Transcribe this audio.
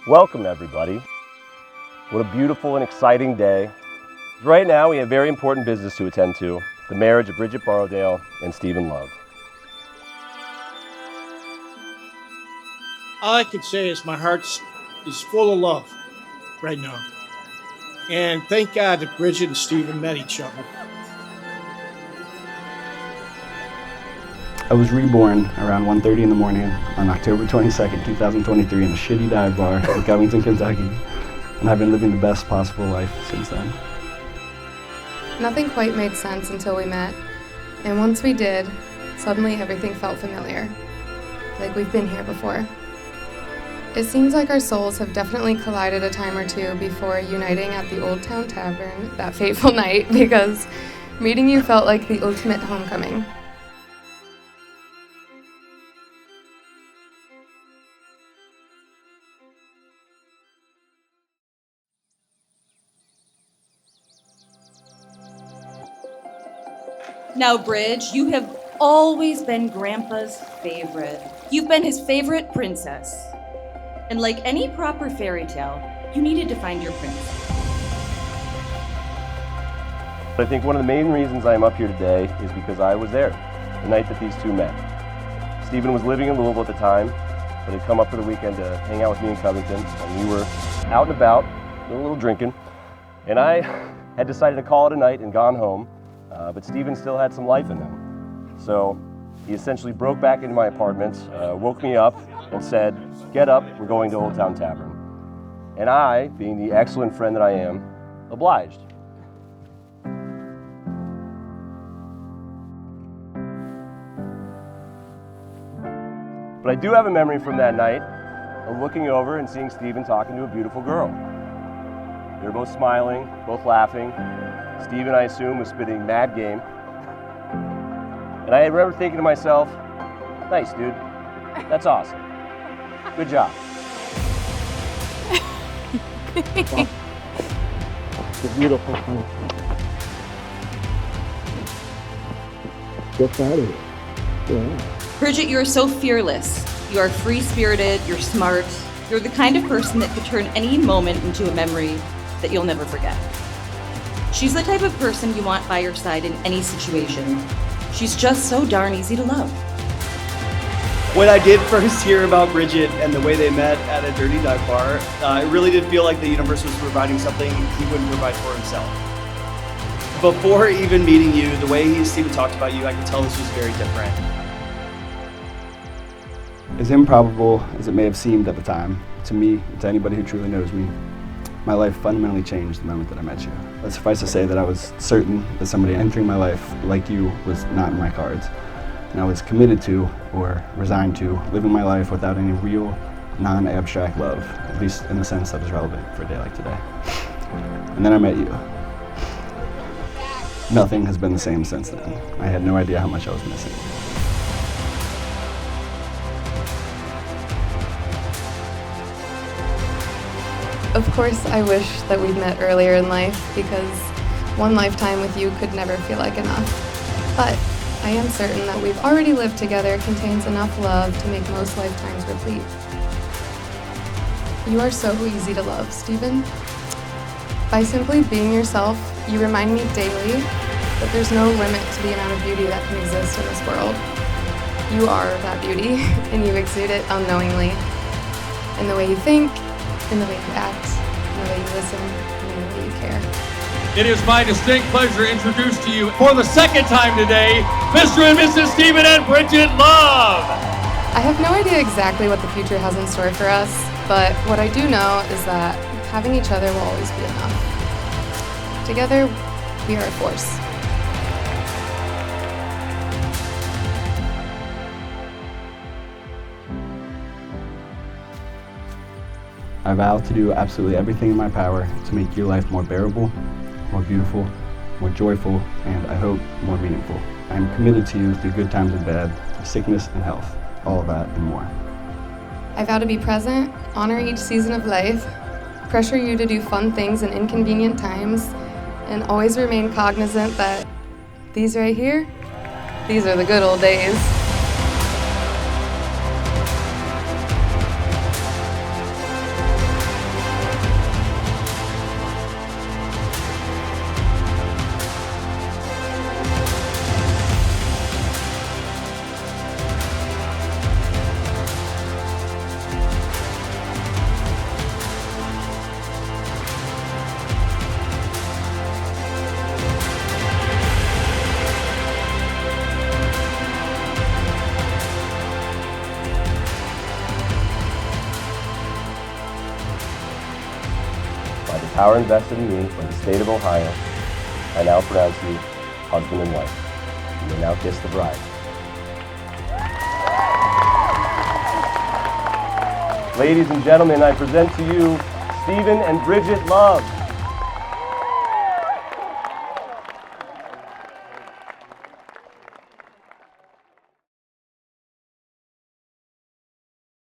Welcome everybody. What a beautiful and exciting day. Right now we have very important business to attend to, the marriage of Bridget Borrowdale and Stephen Love. All I can say is my heart is full of love right now. And thank God that Bridget and Stephen met each other. I was reborn around 1:30 in the morning on October 22nd, 2023 in a shitty dive bar in Covington, Kentucky, and I've been living the best possible life since then. Nothing quite made sense until we met, and once we did, suddenly everything felt familiar, like we've been here before. It seems like our souls have definitely collided a time or two before uniting at the Old Town Tavern that fateful night, because meeting you felt like the ultimate homecoming. Now, Bridge, you have always been Grandpa's favorite. You've been his favorite princess. And like any proper fairy tale, you needed to find your prince. I think one of the main reasons I'm up here today is because I was there the night that these two met. Stephen was living in Louisville at the time, but had come up for the weekend to hang out with me in Covington, and we were out and about, doing a little drinking, and I had decided to call it a night and gone home. But Stephen still had some life in him. So he essentially broke back into my apartment, woke me up and said, "Get up, we're going to Old Town Tavern." And I, being the excellent friend that I am, obliged. But I do have a memory from that night of looking over and seeing Stephen talking to a beautiful girl. They were both smiling, both laughing. Stephen, I assume, was spitting mad game. And I remember thinking to myself, nice, dude. That's awesome. Good job. Wow. It's beautiful. Get out of here. Yeah. Bridget, you are so fearless. You are free-spirited, you're smart. You're the kind of person that could turn any moment into a memory that you'll never forget. She's the type of person you want by your side in any situation. She's just so darn easy to love. When I did first hear about Bridget and the way they met at a dirty dive bar, it really did feel like the universe was providing something he wouldn't provide for himself. Before even meeting you, the way Stephen talked about you, I could tell this was very different. As improbable as it may have seemed at the time, to me, and to anybody who truly knows me, my life fundamentally changed the moment that I met you. But suffice to say that I was certain that somebody entering my life like you was not in my cards. And I was committed to, or resigned to, living my life without any real, non-abstract love, at least in the sense that is relevant for a day like today. And then I met you. Nothing has been the same since then. I had no idea how much I was missing. Of course, I wish that we'd met earlier in life, because one lifetime with you could never feel like enough. But I am certain that we've already lived together contains enough love to make most lifetimes replete. You are so easy to love, Stephen. By simply being yourself, you remind me daily that there's no limit to the amount of beauty that can exist in this world. You are that beauty, and you exude it unknowingly. In the way you think, in the way you act, in the way you listen, and in the way you care. It is my distinct pleasure to introduce to you for the second time today, Mr. and Mrs. Stephen and Bridget Love. I have no idea exactly what the future has in store for us, but what I do know is that having each other will always be enough. Together, we are a force. I vow to do absolutely everything in my power to make your life more bearable, more beautiful, more joyful, and I hope more meaningful. I am committed to you through good times and bad, sickness and health, all of that and more. I vow to be present, honor each season of life, pressure you to do fun things in inconvenient times, and always remain cognizant that these right here, these are the good old days. power invested in me by the state of Ohio, I now pronounce you husband and wife. You may now kiss the bride. Ladies and gentlemen, I present to you Stephen and Bridget Love.